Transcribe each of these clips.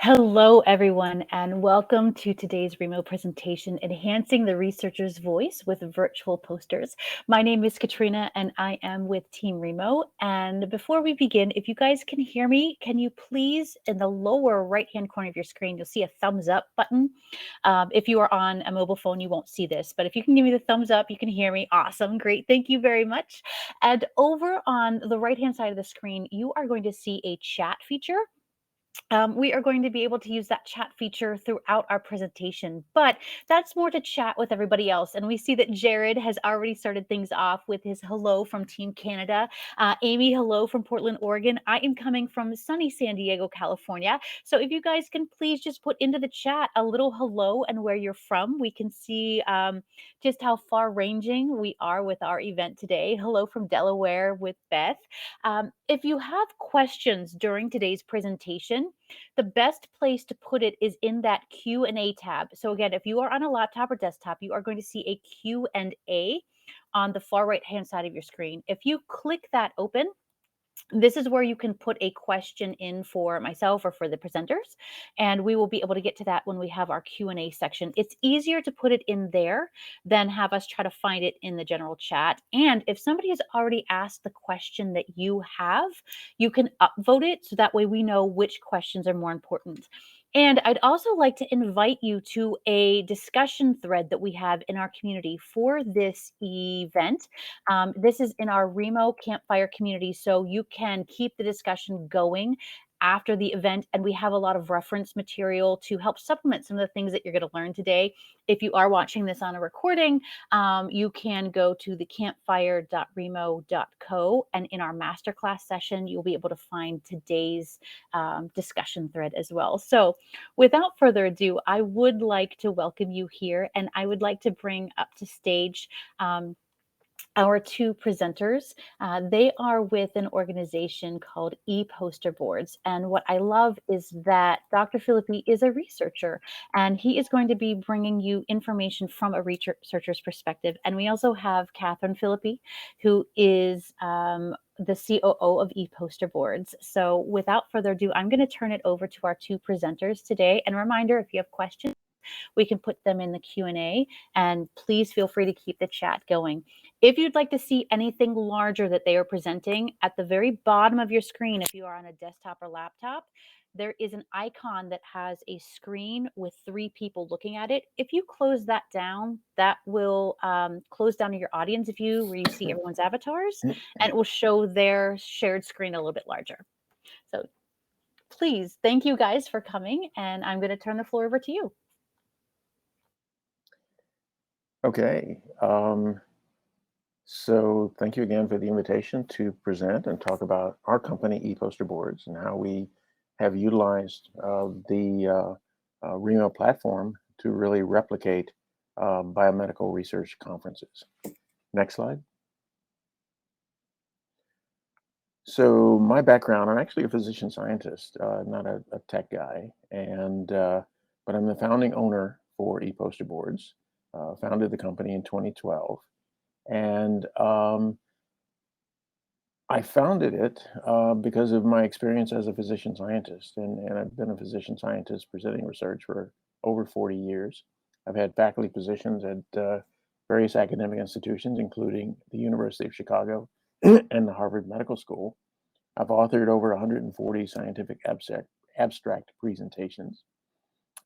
Hello, everyone, and welcome to today's Remo presentation, Enhancing the Researcher's Voice with Virtual Posters. My name is Katrina, and I am with Team Remo. And before we begin, if you guys can hear me, can you please, in the lower right-hand corner of your screen, you'll see a thumbs up button. If you are on a mobile phone, you won't see this, but if you can give me the thumbs up, you can hear me. Awesome, great, thank you very much. And over on the right-hand side of the screen, you are going to see a chat feature. We are going to be able to use that chat feature throughout our presentation, but that's more to chat with everybody else. And we see that Jared has already started things off with his hello from Team Canada. Amy, hello from Portland, Oregon. I am coming from sunny San Diego, California. So if you guys can please just put into the chat a little hello and where you're from, we can see just how far ranging we are with our event today. Hello from Delaware with Beth. If you have questions during today's presentation, the best place to put it is in that Q&A tab. So again, if you are on a laptop or desktop, you are going to see a Q&A on the far right-hand side of your screen. If you click that open, this is where you can put a question in for myself or for the presenters, and we will be able to get to that when we have our Q&A section. It's easier to put it in there than have us try to find it in the general chat. And if somebody has already asked the question that you have, you can upvote it so that way we know which questions are more important. And I'd also like to invite you to a discussion thread that we have in our community for this event. This is in our Remo Campfire community, so you can keep the discussion going after the event, and we have a lot of reference material to help supplement some of the things that you're going to learn today. If you are watching this on a recording, you can go to the campfire.remo.co, and in our masterclass session, you'll be able to find today's discussion thread as well. So without further ado, I would like to welcome you here, and I would like to bring up to stage our two presenters. They are with an organization called Eposter Boards. And what I love is that Dr. Philipe is a researcher, and he is going to be bringing you information from a researcher's perspective. And we also have Katherine Philipe, who is the COO of Eposter Boards. So without further ado, I'm going to turn it over to our two presenters today. And a reminder, if you have questions, we can put them in the Q&A, and please feel free to keep the chat going. If you'd like to see anything larger that they are presenting, at the very bottom of your screen, if you are on a desktop or laptop, there is an icon that has a screen with three people looking at it. If you close that down, that will close down your audience view where you see everyone's avatars, and it will show their shared screen a little bit larger. So please, thank you guys for coming, and I'm going to turn the floor over to you. Okay, so thank you again for the invitation to present and talk about our company, Eposter Boards, and how we have utilized the Remo platform to really replicate biomedical research conferences. Next slide. So my background, I'm actually a physician scientist, not a tech guy, and but I'm the founding owner for Eposter Boards. Founded the company in 2012, and I founded it because of my experience as a physician scientist, and I've been a physician scientist presenting research for over 40 years. I've had faculty positions at various academic institutions, including the University of Chicago and the Harvard Medical School. I've authored over 140 scientific abstract presentations.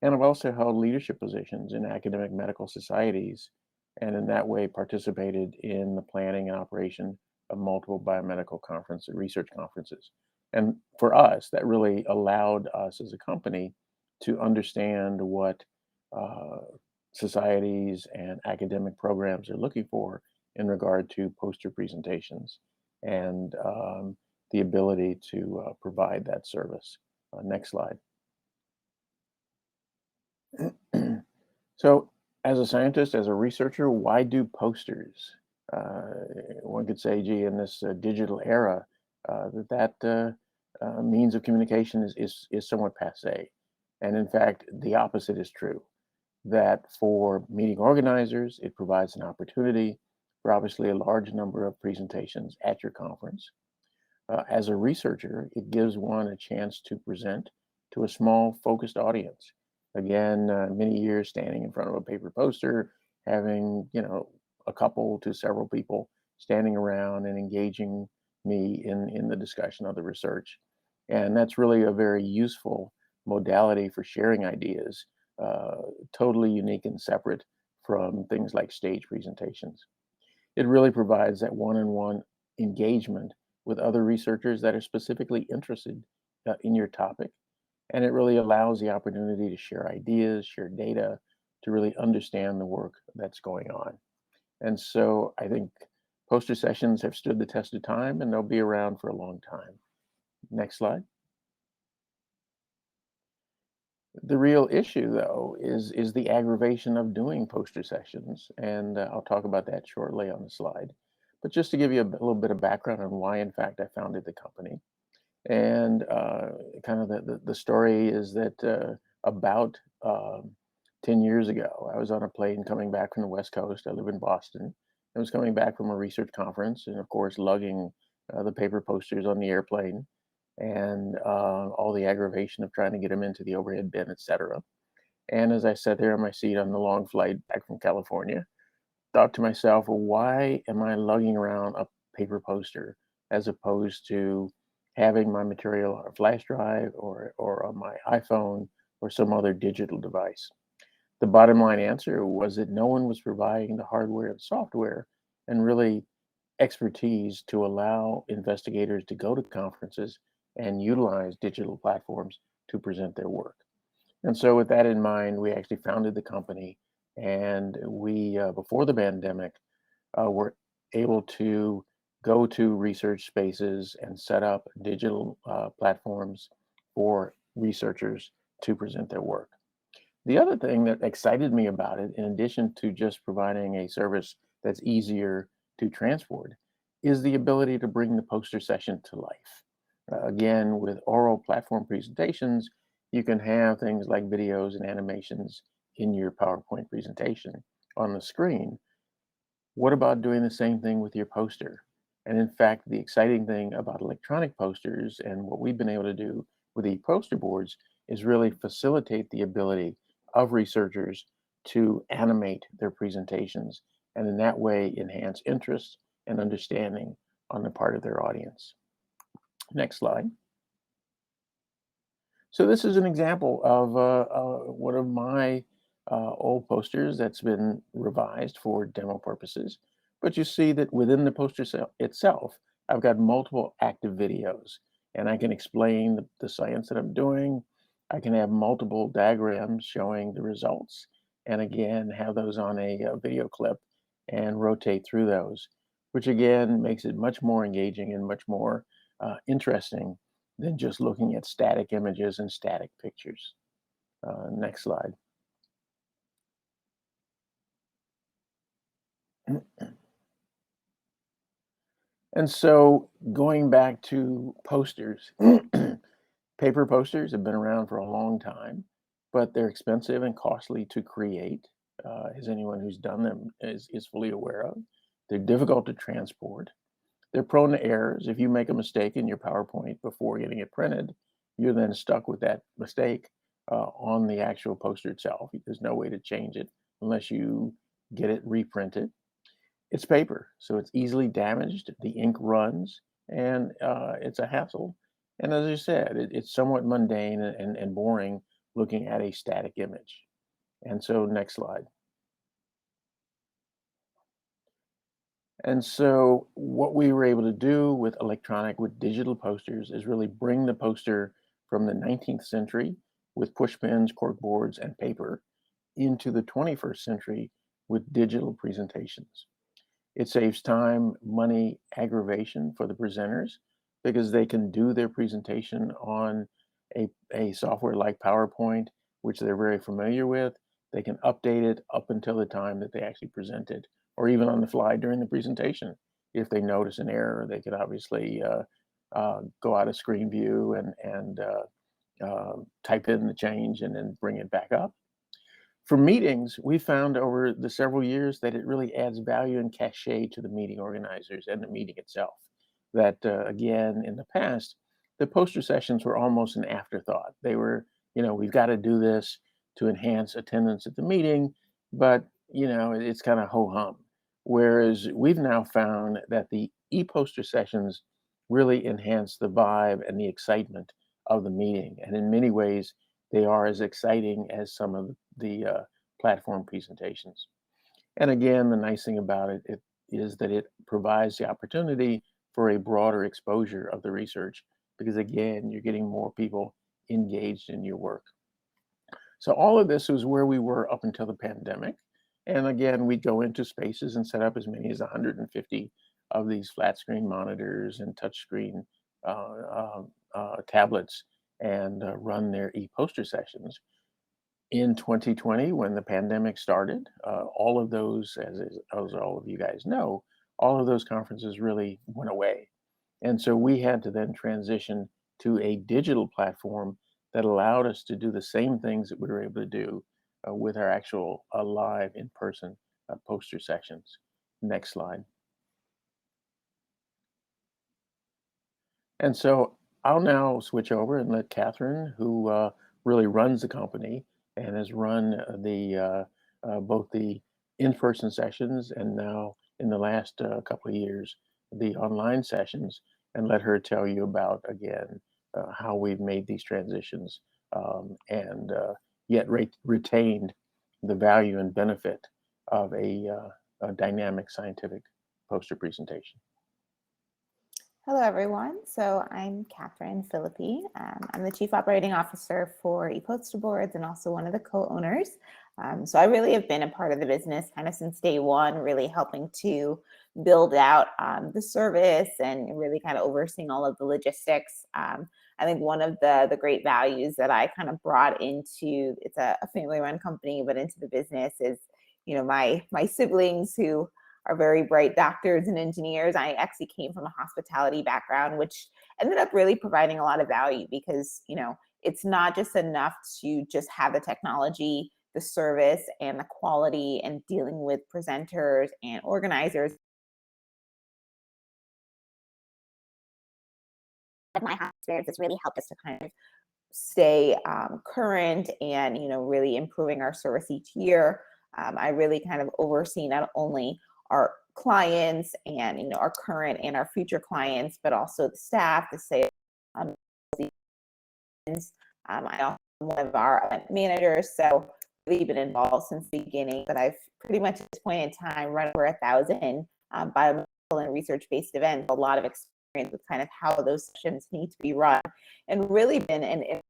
And I've also held leadership positions in academic medical societies, and in that way participated in the planning and operation of multiple biomedical research conferences. And for us, that really allowed us as a company to understand what societies and academic programs are looking for in regard to poster presentations and the ability to provide that service. Next slide. So as a scientist, as a researcher, why do posters? One could say, gee, in this digital era, that means of communication is somewhat passe. And in fact, the opposite is true, that for meeting organizers, it provides an opportunity for obviously a large number of presentations at your conference. As a researcher, it gives one a chance to present to a small focused audience. Again, many years standing in front of a paper poster, having, a couple to several people standing around and engaging me in the discussion of the research. And that's really a very useful modality for sharing ideas, uh, totally unique and separate from things like stage presentations. It really provides that one-on-one engagement with other researchers that are specifically interested in your topic. And it really allows the opportunity to share ideas, share data, to really understand the work that's going on. And so I think poster sessions have stood the test of time and they'll be around for a long time. Next slide. The real issue, though, is the aggravation of doing poster sessions, and I'll talk about that shortly on the slide. But just to give you a little bit of background on why, in fact, I founded the company, and kind of the story is that about 10 years ago, I was on a plane coming back from the West Coast. I live in Boston. I was coming back from a research conference, and of course, lugging the paper posters on the airplane and all the aggravation of trying to get them into the overhead bin, etc. And as I sat there on my seat on the long flight back from California, thought to myself, well, why am I lugging around a paper poster as opposed to having my material on a flash drive or on my iPhone or some other digital device? The bottom line answer was that no one was providing the hardware and software and really expertise to allow investigators to go to conferences and utilize digital platforms to present their work. And so, with that in mind, we actually founded the company, and we, before the pandemic, were able to go to research spaces and set up digital platforms for researchers to present their work. The other thing that excited me about it, in addition to just providing a service that's easier to transport, is the ability to bring the poster session to life. Again, with oral platform presentations, you can have things like videos and animations in your PowerPoint presentation on the screen. What about doing the same thing with your poster? And in fact, the exciting thing about electronic posters and what we've been able to do with the poster boards is really facilitate the ability of researchers to animate their presentations and in that way enhance interest and understanding on the part of their audience. Next slide. So this is an example of one of my old posters that's been revised for demo purposes. But you see that within the poster itself, I've got multiple active videos, and I can explain the science that I'm doing. I can have multiple diagrams showing the results, and again, have those on a video clip and rotate through those, which again makes it much more engaging and much more interesting than just looking at static images and static pictures. Next slide. And so going back to posters, paper posters have been around for a long time, but they're expensive and costly to create, as anyone who's done them is fully aware of. They're difficult to transport. They're prone to errors. If you make a mistake in your PowerPoint before getting it printed, you're then stuck with that mistake on the actual poster itself. There's no way to change it unless you get it reprinted. It's paper, so it's easily damaged. The ink runs, and it's a hassle. And as I said, it's somewhat mundane and boring looking at a static image. And so, next slide. And so what we were able to do with digital posters is really bring the poster from the 19th century with push pins, cork boards, and paper into the 21st century with digital presentations. It saves time, money, aggravation for the presenters because they can do their presentation on a software like PowerPoint, which they're very familiar with. They can update it up until the time that they actually present it, or even on the fly during the presentation. If they notice an error, they could obviously go out of screen view and type in the change and then bring it back up. For meetings, we found over the several years that it really adds value and cachet to the meeting organizers and the meeting itself. That again, in the past, the poster sessions were almost an afterthought. They were, we've got to do this to enhance attendance at the meeting, but it's kind of ho hum. Whereas we've now found that the e-poster sessions really enhance the vibe and the excitement of the meeting, and in many ways, they are as exciting as some of the platform presentations. And again, the nice thing about it is that it provides the opportunity for a broader exposure of the research because, again, you're getting more people engaged in your work. So all of this was where we were up until the pandemic. And again, we'd go into spaces and set up as many as 150 of these flat screen monitors and touchscreen tablets and run their e-poster sessions. In 2020, when the pandemic started, all of those, as all of you guys know, all of those conferences really went away. And so we had to then transition to a digital platform that allowed us to do the same things that we were able to do with our actual live in person poster sessions. Next slide. And so I'll now switch over and let Catherine, who really runs the company and has run both the in-person sessions and now in the last couple of years, the online sessions, and let her tell you about, again, how we've made these transitions and yet retained the value and benefit of a dynamic scientific poster presentation. Hello, everyone. So I'm Katherine Philipe. I'm the Chief Operating Officer for Eposter Boards and also one of the co-owners. So I really have been a part of the business kind of since day one, really helping to build out the service and really kind of overseeing all of the logistics. I think one of the great values that I kind of brought into, it's a family-run company, but into the business is, my siblings who are very bright doctors and engineers. I actually came from a hospitality background, which ended up really providing a lot of value because, it's not just enough to just have the technology, the service, and the quality and dealing with presenters and organizers. My experience has really helped us to kind of stay current and, really improving our service each year. I really kind of oversee not only our clients and our current and our future clients, but also the staff, the sales. I also am one of our event managers, so really been involved since the beginning. But I've pretty much at this point in time run over 1,000 biomedical and research-based events. A lot of experience with kind of how those sessions need to be run, and really been an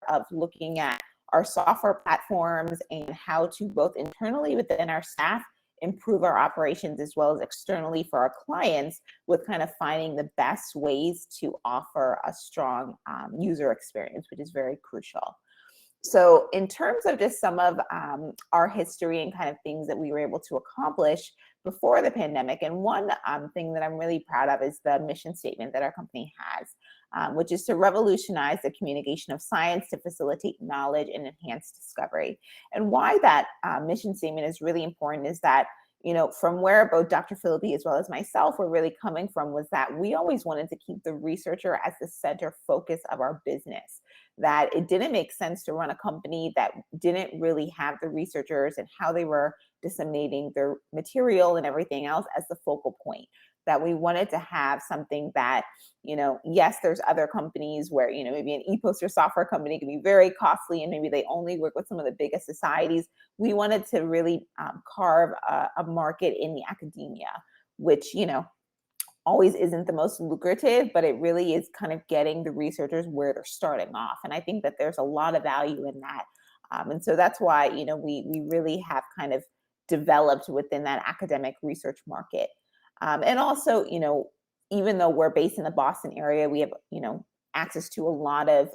of looking at our software platforms and how to both internally within our staff improve our operations as well as externally for our clients with kind of finding the best ways to offer a strong user experience, which is very crucial. So in terms of just some of our history and kind of things that we were able to accomplish before the pandemic, and one thing that I'm really proud of is the mission statement that our company has, which is to revolutionize the communication of science to facilitate knowledge and enhance discovery. And why that mission statement is really important is that, from where both Dr. Philipe as well as myself were really coming from was that we always wanted to keep the researcher as the center focus of our business, that it didn't make sense to run a company that didn't really have the researchers and how they were disseminating their material and everything else as the focal point. That we wanted to have something that, yes, there's other companies where, maybe an e-poster software company can be very costly and maybe they only work with some of the biggest societies. We wanted to really carve a market in the academia, which, always isn't the most lucrative, but it really is kind of getting the researchers where they're starting off. And I think that there's a lot of value in that. And so that's why, we really have kind of developed within that academic research market. And also, even though we're based in the Boston area, we have, access to a lot of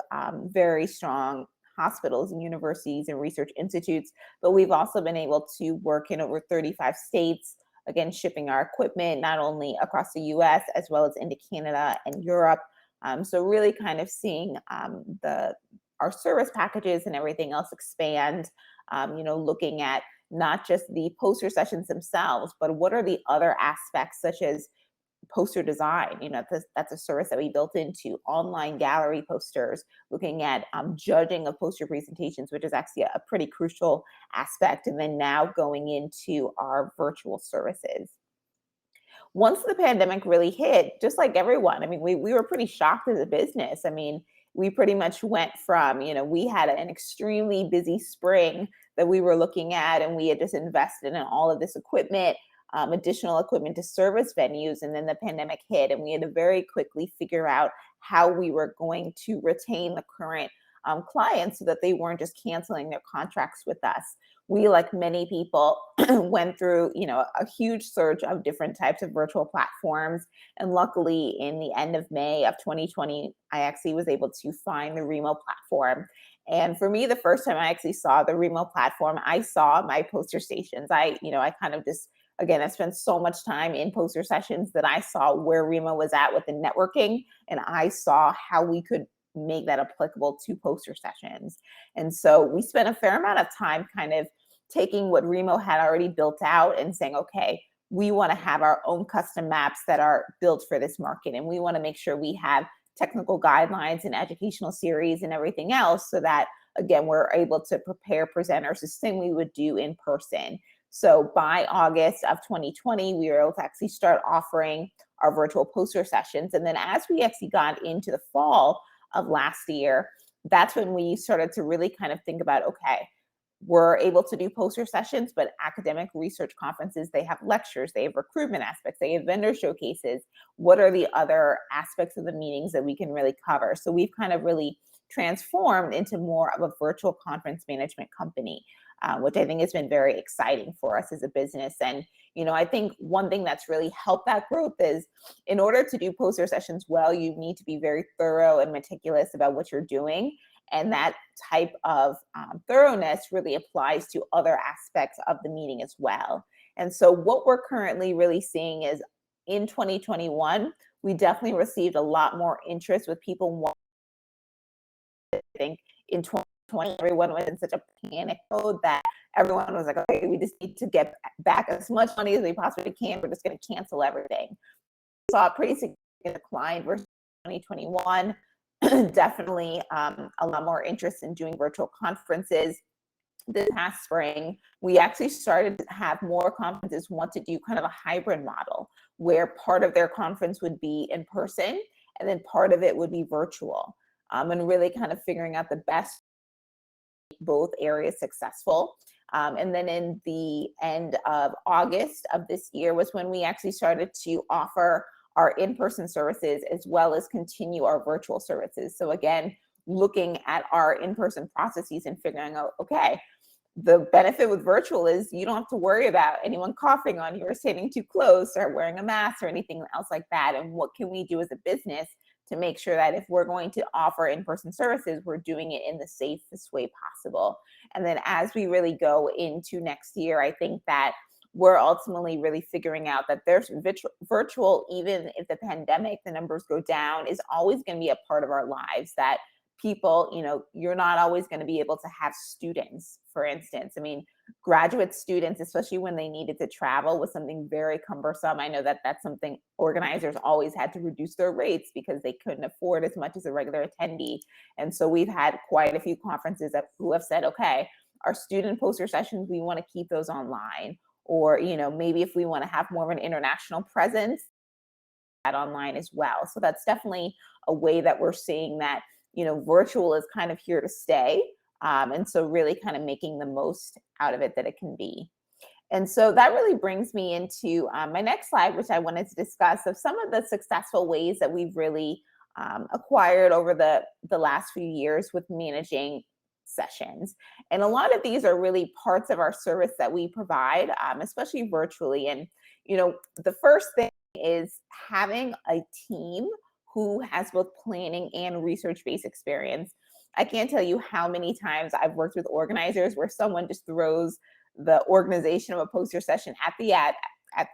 very strong hospitals and universities and research institutes, but we've also been able to work in over 35 states, again, shipping our equipment not only across the US as well as into Canada and Europe. So really kind of seeing our service packages and everything else expand, looking at not just the poster sessions themselves, but what are the other aspects such as poster design. That's a service that we built into online gallery posters, looking at judging of poster presentations, which is actually a pretty crucial aspect. And then now going into our virtual services. Once the pandemic really hit, just like everyone, I mean, we were pretty shocked as a business. I mean, we pretty much went from, we had an extremely busy spring that we were looking at, and we had just invested in all of this equipment, additional equipment to service venues. And then the pandemic hit, and we had to very quickly figure out how we were going to retain the current clients so that they weren't just canceling their contracts with us. We, like many people, went through, a huge surge of different types of virtual platforms. And luckily, in the end of May of 2020, I actually was able to find the Remo platform. And for me, the first time I actually saw the Remo platform, I saw my poster stations. I kind of just, again, I spent so much time in poster sessions that I saw where Remo was at with the networking, and I saw how we could make that applicable to poster sessions. And so we spent a fair amount of time kind of taking what Remo had already built out and saying, okay, we want to have our own custom maps that are built for this market. And we want to make sure we have technical guidelines and educational series and everything else so that, again, we're able to prepare presenters the same we would do in person. So by August of 2020, we were able to actually start offering our virtual poster sessions. And then as we actually got into the fall of last year, that's when we started to really kind of think about, okay, we're able to do poster sessions, but academic research conferences, they have lectures, they have recruitment aspects, they have vendor showcases. What are the other aspects of the meetings that we can really cover? So we've kind of really transformed into more of a virtual conference management company, which I think has been very exciting for us as a business. And, I think one thing that's really helped that growth is, in order to do poster sessions well, you need to be very thorough and meticulous about what you're doing. And that type of thoroughness really applies to other aspects of the meeting as well. And so what we're currently really seeing is, in 2021, we definitely received a lot more interest with people. I think in 2020, everyone was in such a panic mode that everyone was like, okay, we just need to get back as much money as we possibly can. We're just going to cancel everything. We saw a pretty significant decline versus 2021. Definitely a lot more interest in doing virtual conferences. This past spring, we actually started to have more conferences want to do kind of a hybrid model where part of their conference would be in person and then part of it would be virtual, and really kind of figuring out the best both areas successful. And then in the end of August of this year was when we actually started to offer our in-person services as well as continue our virtual services. So again, looking at our in-person processes and figuring out, okay, the benefit with virtual is you don't have to worry about anyone coughing on you or standing too close or wearing a mask or anything else like that. And what can we do as a business to make sure that if we're going to offer in-person services, we're doing it in the safest way possible. And then as we really go into next year, I think that we're ultimately really figuring out that there's virtual, even if the pandemic, the numbers go down, is always going to be a part of our lives. That people, you're not always going to be able to have students, for instance. I mean, graduate students, especially when they needed to travel, was something very cumbersome. I know that that's something organizers always had to reduce their rates because they couldn't afford as much as a regular attendee. And so we've had quite a few conferences who have said, okay, our student poster sessions, we want to keep those online. Or, maybe if we want to have more of an international presence, that online as well. So that's definitely a way that we're seeing that, virtual is kind of here to stay. And so really kind of making the most out of it that it can be. And so that really brings me into my next slide, which I wanted to discuss of some of the successful ways that we've really acquired over the last few years with managing sessions. And a lot of these are really parts of our service that we provide, especially virtually. And, the first thing is having a team who has both planning and research-based experience. I can't tell you how many times I've worked with organizers where someone just throws the organization of a poster session at the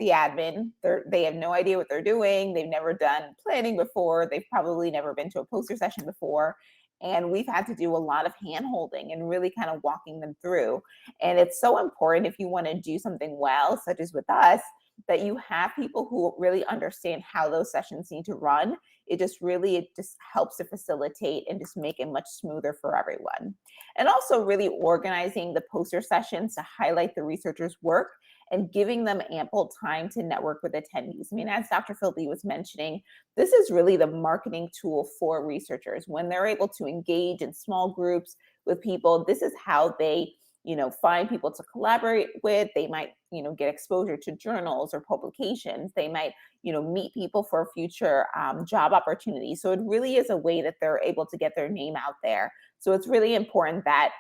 admin. They have no idea what they're doing. They've never done planning before. They've probably never been to a poster session before. And we've had to do a lot of hand-holding and really kind of walking them through. And it's so important if you want to do something well, such as with us, that you have people who really understand how those sessions need to run. It just helps to facilitate and just make it much smoother for everyone. And also really organizing the poster sessions to highlight the researchers' work and giving them ample time to network with attendees. I mean, as Dr. Philipe was mentioning, this is really the marketing tool for researchers. When they're able to engage in small groups with people, this is how they find people to collaborate with. They might, get exposure to journals or publications. They might, meet people for future job opportunities. So it really is a way that they're able to get their name out there. So it's really important that,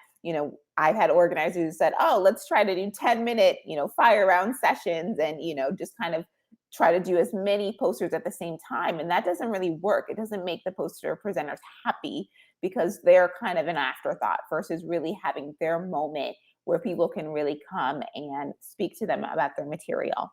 I've had organizers who said, oh, let's try to do 10-minute, fire round sessions and, just kind of try to do as many posters at the same time. And that doesn't really work. It doesn't make the poster presenters happy because they're kind of an afterthought versus really having their moment where people can really come and speak to them about their material.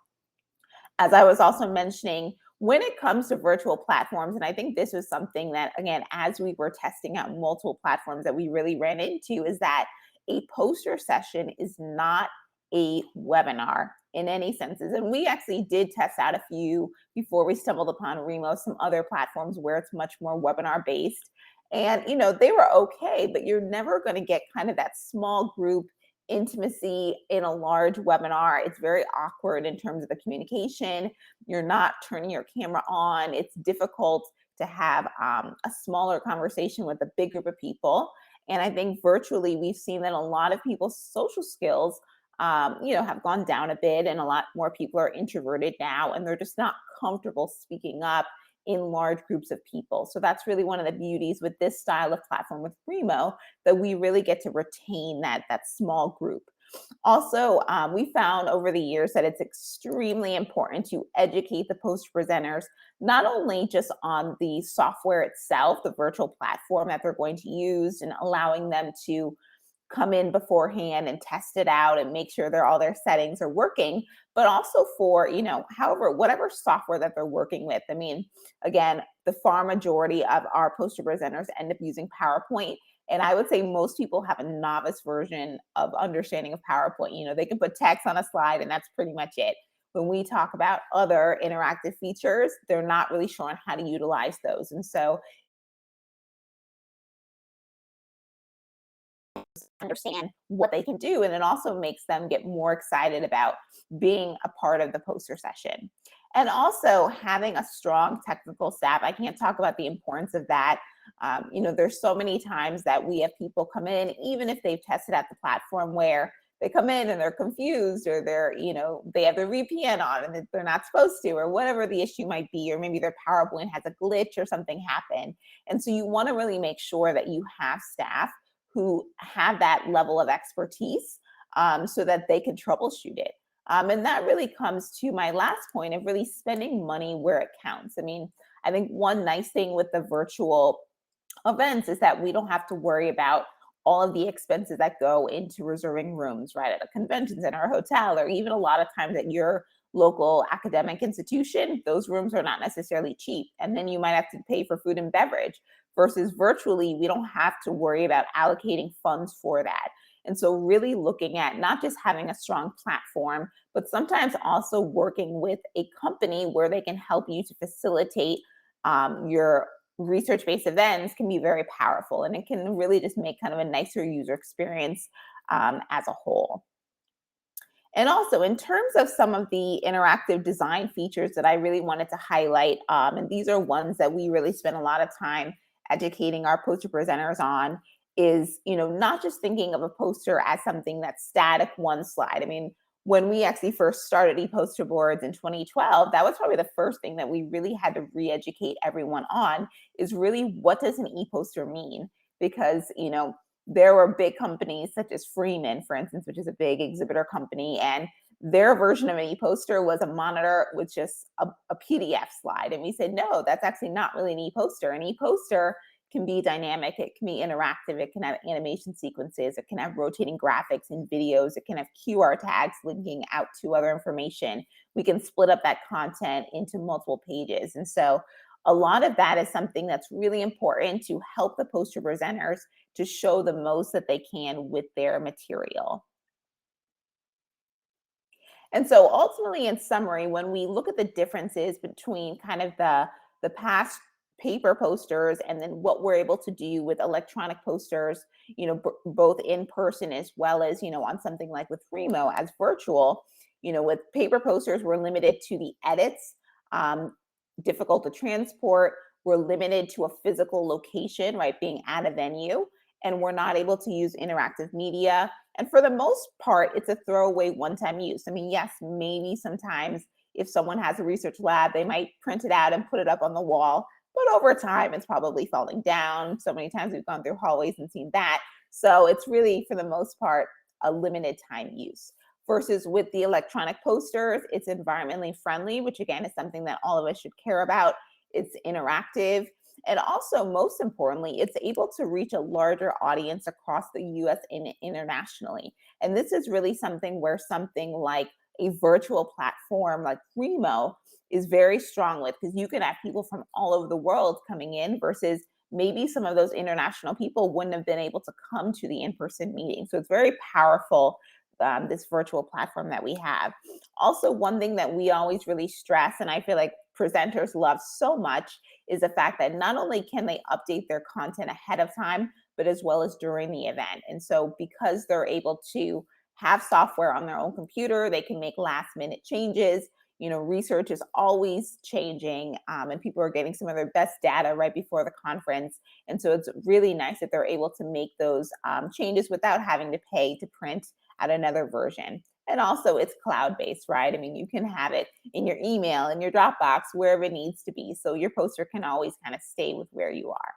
As I was also mentioning, when it comes to virtual platforms, and I think this was something that, again, as we were testing out multiple platforms that we really ran into, is that a poster session is not a webinar in any senses. And we actually did test out a few before we stumbled upon Remo, some other platforms where it's much more webinar based. And, they were okay, but you're never going to get kind of that small group intimacy in a large webinar. It's very awkward in terms of the communication. You're not turning your camera on. It's difficult to have a smaller conversation with a big group of people. And I think virtually, we've seen that a lot of people's social skills, have gone down a bit, and a lot more people are introverted now, and they're just not comfortable speaking up in large groups of people. So that's really one of the beauties with this style of platform with Remo, that we really get to retain that small group. Also, we found over the years that it's extremely important to educate the poster presenters, not only just on the software itself, the virtual platform that they're going to use, and allowing them to come in beforehand and test it out and make sure all their settings are working, but also for, whatever software that they're working with. I mean, again, the far majority of our poster presenters end up using PowerPoint. And I would say most people have a novice version of understanding of PowerPoint. They can put text on a slide and that's pretty much it. When we talk about other interactive features, they're not really sure on how to utilize those. And so understand what they can do, and it also makes them get more excited about being a part of the poster session. And also having a strong technical staff. I can't talk about the importance of that. There's so many times that we have people come in, even if they've tested out the platform, where they come in and they're confused, or they have their VPN on and they're not supposed to, or whatever the issue might be, or maybe their PowerPoint has a glitch or something happen. And so you want to really make sure that you have staff who have that level of expertise, so that they can troubleshoot it. And that really comes to my last point of really spending money where it counts. I mean, I think one nice thing with the virtual events is that we don't have to worry about all of the expenses that go into reserving rooms, right, at a convention center or hotel, or even a lot of times at your local academic institution. Those rooms are not necessarily cheap. And then you might have to pay for food and beverage, versus virtually, we don't have to worry about allocating funds for that. And so really looking at not just having a strong platform, but sometimes also working with a company where they can help you to facilitate your research-based events can be very powerful, and it can really just make kind of a nicer user experience as a whole. And also in terms of some of the interactive design features that I really wanted to highlight, and these are ones that we really spend a lot of time educating our poster presenters on, is, not just thinking of a poster as something that's static, one slide. I mean, when we actually first started Eposter Boards in 2012, that was probably the first thing that we really had to re-educate everyone on, is really, what does an e-poster mean? Because, there were big companies such as Freeman, for instance, which is a big exhibitor company, and their version of an e-poster was a monitor with just a PDF slide. And we said, no, that's actually not really an e-poster. An e-poster can be dynamic, it can be interactive, it can have animation sequences, it can have rotating graphics and videos, it can have QR tags linking out to other information. We can split up that content into multiple pages. And so a lot of that is something that's really important to help the poster presenters to show the most that they can with their material. And so ultimately, in summary, when we look at the differences between kind of the past paper posters and then what we're able to do with electronic posters, both in person as well as, on something like with Remo as virtual, with paper posters, we're limited to the edits, difficult to transport. We're limited to a physical location, right, being at a venue, and we're not able to use interactive media. And for the most part, it's a throwaway one-time use. I mean, yes, maybe sometimes if someone has a research lab, they might print it out and put it up on the wall, but over time, it's probably falling down. So many times we've gone through hallways and seen that. So it's really, for the most part, a limited time use. Versus with the electronic posters, it's environmentally friendly, which again is something that all of us should care about. It's interactive. And also, most importantly, it's able to reach a larger audience across the US and internationally. And this is really something where something like a virtual platform like Remo is very strong with, because you can have people from all over the world coming in versus maybe some of those international people wouldn't have been able to come to the in-person meeting. So it's very powerful, this virtual platform that we have. Also, one thing that we always really stress, and I feel like presenters love so much, is the fact that not only can they update their content ahead of time, but as well as during the event. And so because they're able to have software on their own computer, they can make last minute changes. Research is always changing, and people are getting some of their best data right before the conference. And so it's really nice that they're able to make those changes without having to pay to print out another version. And also it's cloud-based, right? I mean, you can have it in your email, in your Dropbox, wherever it needs to be. So your poster can always kind of stay with where you are.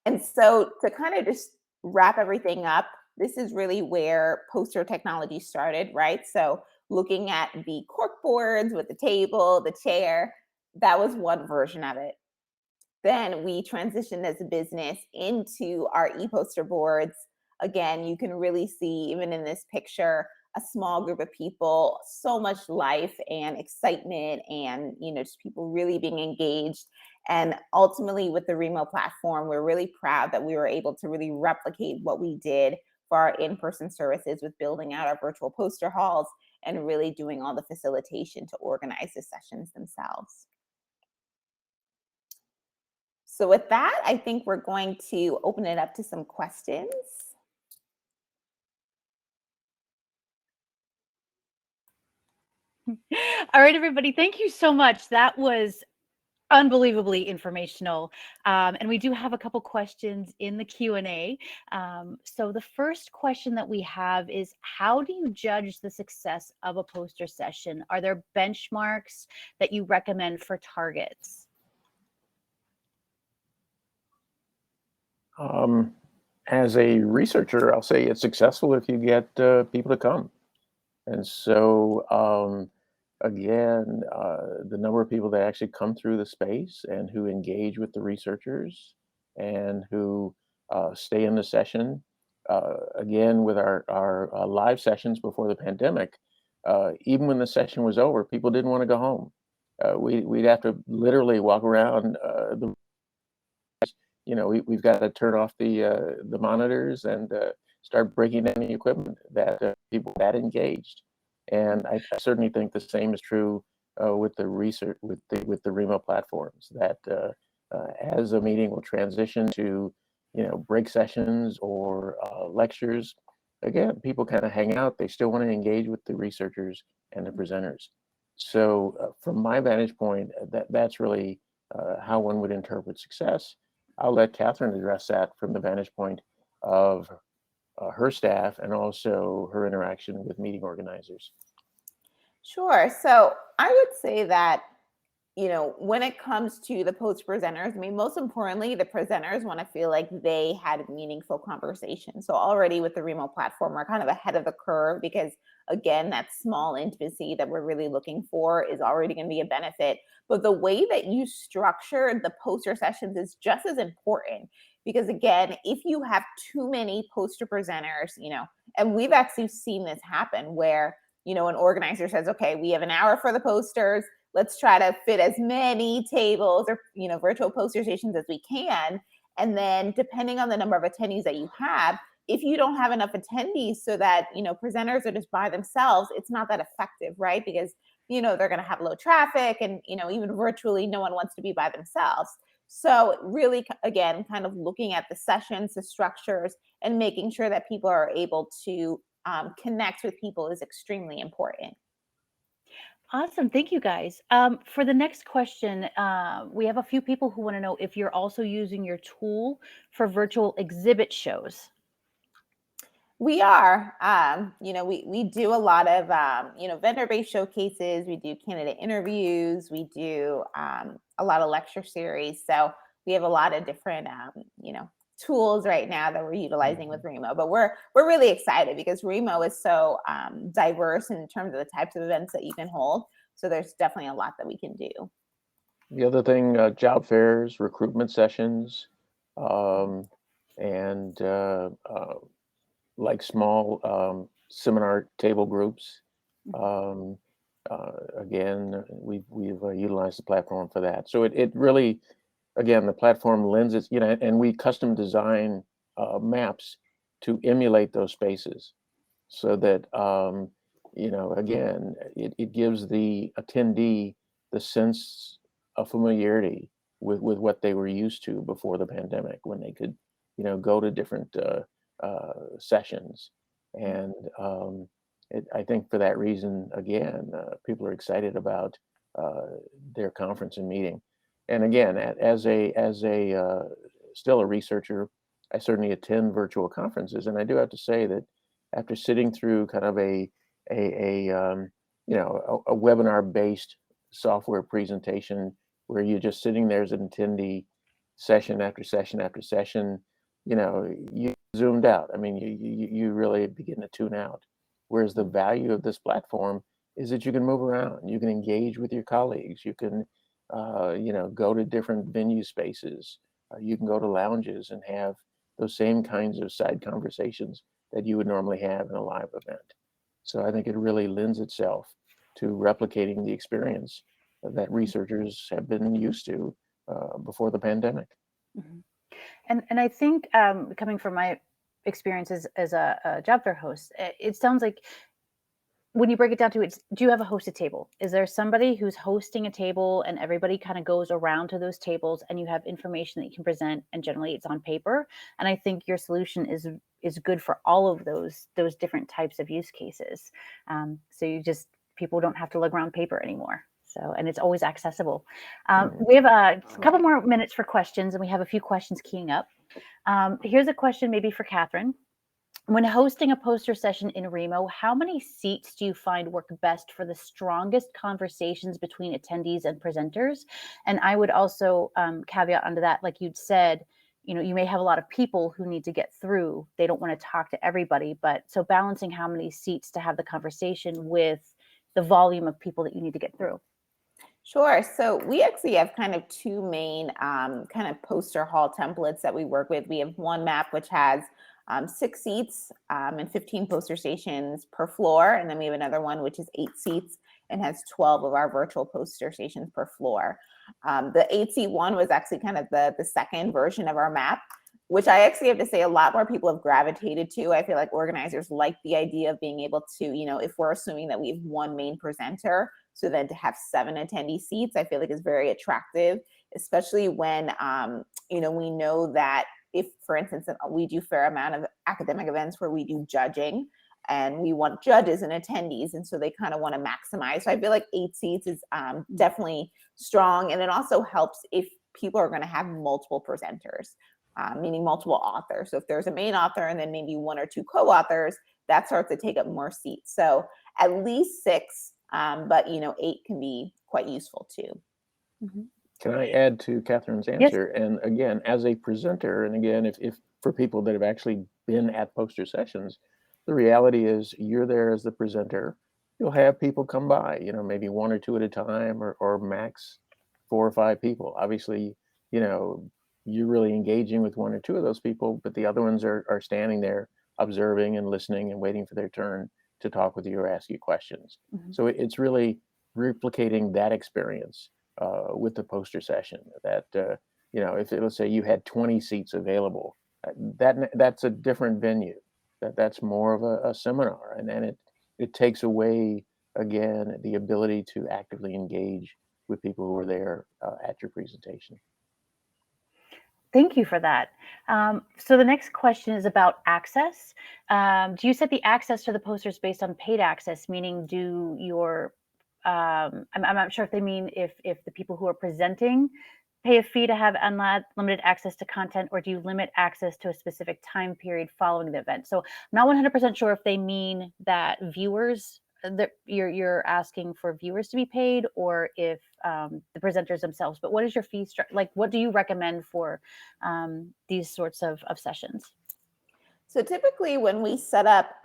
And so to kind of just wrap everything up, this is really where poster technology started, right? So looking at the corkboards with the table, the chair, that was one version of it. Then we transitioned as a business into our Eposter boards. Again, you can really see, even in this picture, a small group of people, so much life and excitement, and just people really being engaged. And ultimately, with the Remo platform, we're really proud that we were able to really replicate what we did for our in-person services with building out our virtual poster halls and really doing all the facilitation to organize the sessions themselves. So with that, I think we're going to open it up to some questions. All right, everybody, thank you so much. That was unbelievably informational. And we do have a couple questions in the Q&A. So the first question that we have is, how do you judge the success of a poster session? Are there benchmarks that you recommend for targets? As a researcher, I'll say it's successful if you get people to come. And so, again, the number of people that actually come through the space and who engage with the researchers and who stay in the session. Again, with our live sessions before the pandemic, even when the session was over, people didn't want to go home. We'd have to literally walk around we've got to turn off the monitors and start breaking down the equipment that people that engaged. And I certainly think the same is true with the research with the Remo platforms. That as a meeting will transition to break sessions or lectures, again, people kind of hang out. They still want to engage with the researchers and the presenters. So from my vantage point, that's really how one would interpret success. I'll let Katherine address that from the vantage point of her staff and also her interaction with meeting organizers. Sure. So I would say that, when it comes to the post presenters, I mean, most importantly, the presenters want to feel like they had a meaningful conversation. So already with the Remo platform, we're kind of ahead of the curve because, again, that small intimacy that we're really looking for is already going to be a benefit. But the way that you structure the poster sessions is just as important because, again, if you have too many poster presenters, and we've actually seen this happen where, an organizer says, okay, we have an hour for the posters. Let's try to fit as many tables or, virtual poster stations as we can. And then depending on the number of attendees that you have, if you don't have enough attendees so that, presenters are just by themselves, it's not that effective, right? Because, they're going to have low traffic and, even virtually, no one wants to be by themselves. So really, again, kind of looking at the sessions, the structures, and making sure that people are able to connect with people is extremely important. Awesome. Thank you, guys. For the next question, we have a few people who want to know if you're also using your tool for virtual exhibit shows. We are, we do a lot of, vendor-based showcases. We do candidate interviews. We do a lot of lecture series. So we have a lot of different, tools right now that we're utilizing with Remo. But we're really excited because Remo is so diverse in terms of the types of events that you can hold. So there's definitely a lot that we can do. The other thing, job fairs, recruitment sessions, and like small seminar table groups. Again, we've utilized the platform for that. So it really, again, the platform lends its, and we custom design maps to emulate those spaces so that, again, it gives the attendee the sense of familiarity with what they were used to before the pandemic, when they could, go to different sessions. And I think for that reason, again, people are excited about their conference and meeting. And again, as a still a researcher, I certainly attend virtual conferences, and I do have to say that after sitting through kind of a webinar-based software presentation where you're just sitting there as an attendee, session after session after session, you zoomed out. I mean, you really begin to tune out. Whereas the value of this platform is that you can move around, you can engage with your colleagues, you can, go to different venue spaces, you can go to lounges and have those same kinds of side conversations that you would normally have in a live event. So I think it really lends itself to replicating the experience that researchers have been used to before the pandemic. Mm-hmm. And I think coming from my experiences as a job fair host, it sounds like when you break it down to it, do you have a hosted table? Is there somebody who's hosting a table and everybody kind of goes around to those tables and you have information that you can present, and generally it's on paper? And I think your solution is good for all of those different types of use cases. So people don't have to lug around paper anymore. So, and it's always accessible. We have a couple more minutes for questions, and we have a few questions keying up. Here's a question maybe for Katherine. When hosting a poster session in Remo, how many seats do you find work best for the strongest conversations between attendees and presenters? And I would also caveat onto that, like you'd said, you may have a lot of people who need to get through. They don't want to talk to everybody, but so balancing how many seats to have the conversation with the volume of people that you need to get through. Sure. So we actually have kind of two main kind of poster hall templates that we work with. We have one map which has 6 seats and 15 poster stations per floor. And then we have another one which is 8 seats and has 12 of our virtual poster stations per floor. The 8-seat one was actually kind of the second version of our map, which I actually have to say a lot more people have gravitated to. I feel like organizers like the idea of being able to, if we're assuming that we have one main presenter, so then to have 7 attendee seats, I feel like is very attractive, especially when, we know that if, for instance, we do a fair amount of academic events where we do judging and we want judges and attendees. And so they kind of want to maximize. So I feel like 8 seats is definitely strong. And it also helps if people are going to have multiple presenters, meaning multiple authors. So if there's a main author and then maybe 1 or 2 co-authors, that starts to take up more seats. So at least 6, but 8 can be quite useful too. Mm-hmm. Can I add to Katherine's answer? Yes. And again, as a presenter, and again, if for people that have actually been at poster sessions, the reality is you're there as the presenter. You'll have people come by, maybe 1 or 2 at a time, or max 4 or 5 people. Obviously, you're really engaging with 1 or 2 of those people, but the other ones are standing there observing and listening and waiting for their turn to talk with you or ask you questions. Mm-hmm. So it's really replicating that experience with the poster session. That if let's say you had 20 seats available, that's a different venue. That's more of a seminar, and then it takes away again the ability to actively engage with people who are there at your presentation. Thank you for that. So the next question is about access. Do you set the access to the posters based on paid access? Meaning, do your I'm not sure if they mean if the people who are presenting pay a fee to have unlimited access to content, or do you limit access to a specific time period following the event? So I'm not 100% sure if they mean that viewers, that you're asking for viewers to be paid, or if the presenters themselves. But what is your fee structure? Like, what do you recommend for these sorts of sessions? So typically when we set up,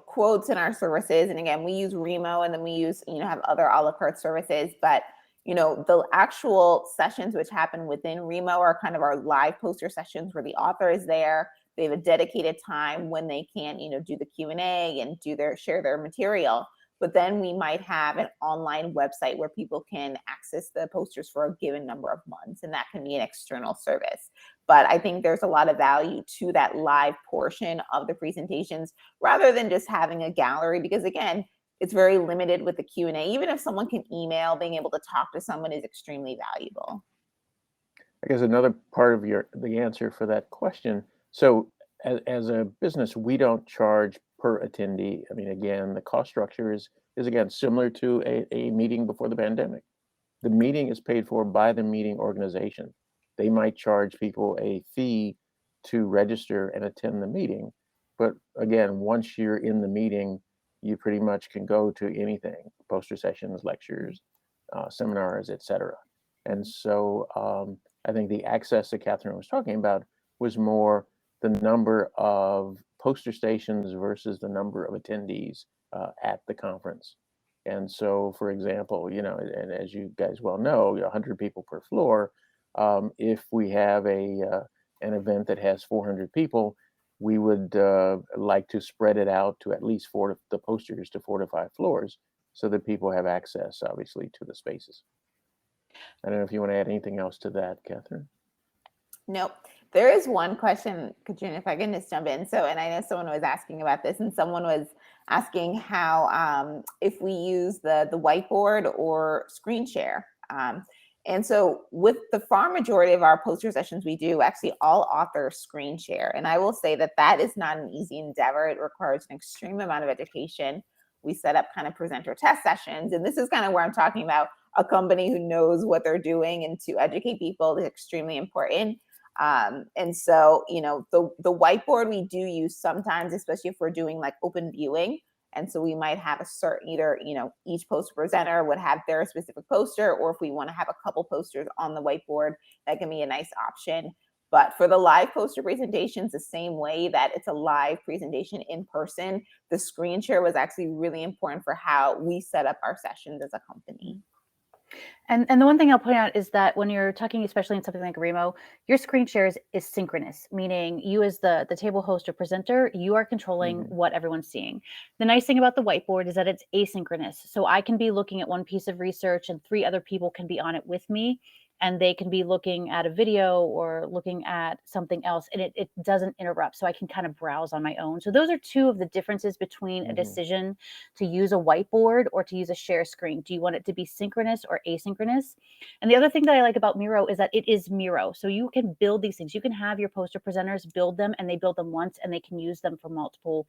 quotes in our services, and again, we use Remo, and then we use, have other a la carte services, but the actual sessions which happen within Remo are kind of our live poster sessions where the author is there. They have a dedicated time when they can, do the Q&A and share their material. But then we might have an online website where people can access the posters for a given number of months, and that can be an external service. But I think there's a lot of value to that live portion of the presentations rather than just having a gallery, because again, it's very limited with the Q&A. Even if someone can email, being able to talk to someone is extremely valuable. I guess another part of the answer for that question. So as a business, we don't charge per attendee. I mean, again, the cost structure is again similar to a meeting before the pandemic. The meeting is paid for by the meeting organization. They might charge people a fee to register and attend the meeting. But again, once you're in the meeting, you pretty much can go to anything: poster sessions, lectures, seminars, etc. And so I think the access that Katherine was talking about was more the number of poster stations versus the number of attendees at the conference. And so, for example, and as you guys well know, 100 people per floor. If we have an event that has 400 people, we would like to spread it out to at least the posters to 4 to 5 floors, so that people have access, obviously, to the spaces. I don't know if you want to add anything else to that, Katherine. Nope. There is one question, Katrina, if I can just jump in. So, and I know someone was asking about this, and someone was asking how if we use the whiteboard or screen share. And so with the far majority of our poster sessions, we do actually all authors screen share. And I will say that is not an easy endeavor. It requires an extreme amount of education. We set up kind of presenter test sessions. And this is kind of where I'm talking about a company who knows what they're doing, and to educate people is extremely important. And so, the whiteboard we do use sometimes, especially if we're doing like open viewing. And so we might have a certain, either, each poster presenter would have their specific poster, or if we want to have a couple posters on the whiteboard, that can be a nice option. But for the live poster presentations, the same way that it's a live presentation in person, the screen share was actually really important for how we set up our sessions as a company. And the one thing I'll point out is that when you're talking, especially in something like Remo, your screen share is synchronous, meaning you as the table host or presenter, you are controlling what everyone's seeing. The nice thing about the whiteboard is that it's asynchronous. So I can be looking at one piece of research and 3 other people can be on it with me, and they can be looking at a video or looking at something else, and it doesn't interrupt. So I can kind of browse on my own. So those are 2 of the differences between a decision to use a whiteboard or to use a share screen. Do you want it to be synchronous or asynchronous? And the other thing that I like about Miro is that it is Miro. So you can build these things. You can have your poster presenters build them, and they build them once, and they can use them for multiple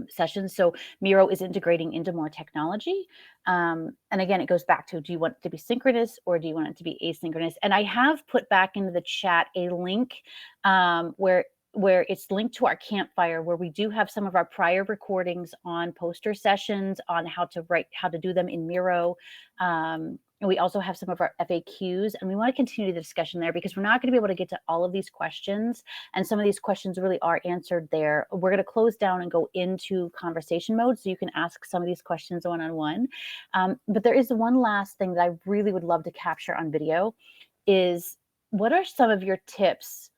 sessions. So Miro is integrating into more technology. And again, it goes back to, do you want it to be synchronous or do you want it to be asynchronous? And I have put back into the chat a link where it's linked to our campfire, where we do have some of our prior recordings on poster sessions, on how to do them in Miro. And we also have some of our FAQs, and we want to continue the discussion there, because we're not going to be able to get to all of these questions. And some of these questions really are answered there. We're going to close down and go into conversation mode, so you can ask some of these questions one-on-one. But there is one last thing that I really would love to capture on video, is what are some of your tips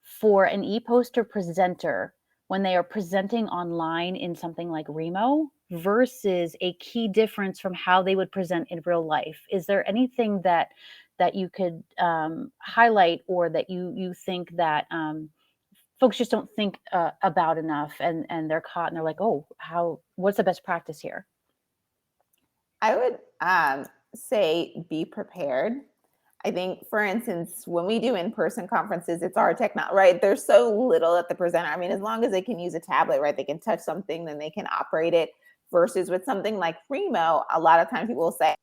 for an e-poster presenter when they are presenting online in something like Remo versus a key difference from how they would present in real life? Is there anything that you could highlight, or that you think that folks just don't think about enough, and they're caught and they're like, oh, what's the best practice here? I would say be prepared. I think, for instance, when we do in-person conferences, it's our technology, right? There's so little that the presenter, I mean, as long as they can use a tablet, right? They can touch something, then they can operate it, versus with something like Remo, a lot of times people will say,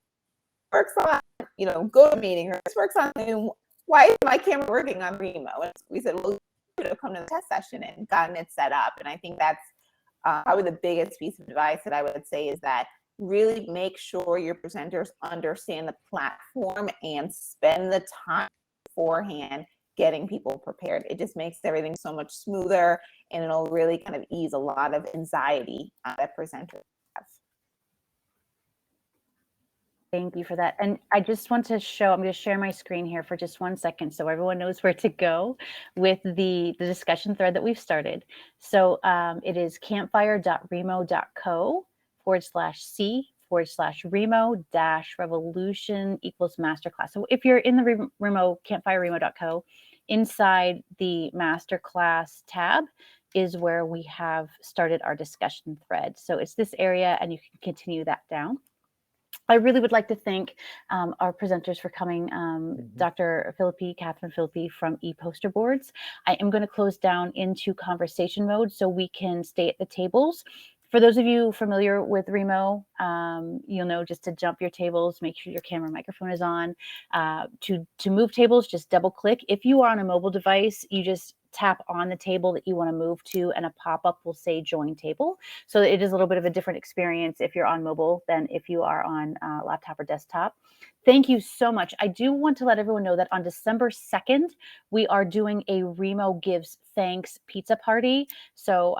works on, GoToMeeting, or this works on Zoom. Why is my camera working on Remo? And we said, well, you should have come to the test session and gotten it set up. And I think that's probably the biggest piece of advice that I would say, is that really make sure your presenters understand the platform and spend the time beforehand getting people prepared. It just makes everything so much smoother, and it'll really kind of ease a lot of anxiety that presenters have. Thank you for that. And I just want to I'm going to share my screen here for just 1 second so everyone knows where to go with the discussion thread that we've started. So it is campfire.remo.co/C/Remo-revolution equals masterclass. So if you're in the Remo, campfire.remo.co, inside the masterclass tab is where we have started our discussion thread. So it's this area, and you can continue that down. I really would like to thank our presenters for coming, Dr. Philipe, Katherine Philipe from Eposter Boards. I am going to close down into conversation mode so we can stay at the tables. For those of you familiar with Remo, you'll know just to jump your tables, make sure your camera and microphone is on. To move tables, just double click. If you are on a mobile device, you just tap on the table that you want to move to, and a pop-up will say join table. So it is a little bit of a different experience if you're on mobile than if you are on laptop or desktop. Thank you so much. I do want to let everyone know that on December 2nd, we are doing a Remo Gives Thanks pizza party. So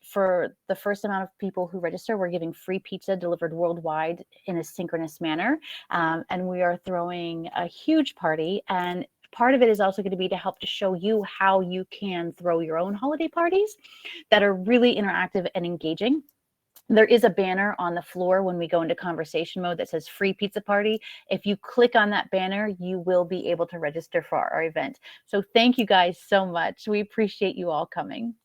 for the first amount of people who register, we're giving free pizza delivered worldwide in a synchronous manner. And we are throwing a huge party, and part of it is also going to be to help to show you how you can throw your own holiday parties that are really interactive and engaging. There is a banner on the floor when we go into conversation mode that says free pizza party. If you click on that banner, you will be able to register for our event. So thank you guys so much. We appreciate you all coming.